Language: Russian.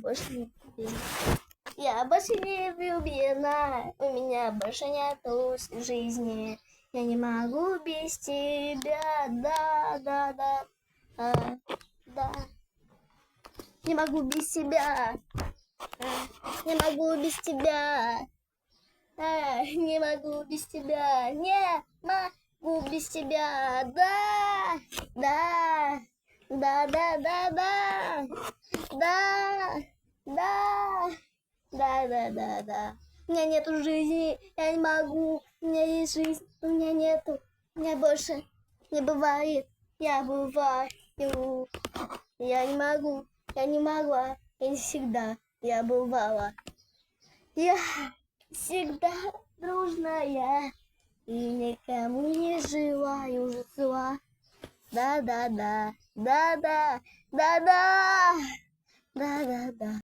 больше не влюблена. Я больше не влюблена, у меня больше нету жизни. Я не могу без тебя, да. Не могу без тебя, не могу без тебя, не могу без тебя, не могу без тебя, да, да, да, да, да, да, да, да, да, да, да, да. У меня нету жизни, я не могу, у меня есть жизнь, у меня нету, у меня больше не бывает, я бываю, я не могу, я не могла, я не всегда, я бывала. Я всегда дружная и никому не желаю зла. Да-да-да, да-да, да-да, да-да-да.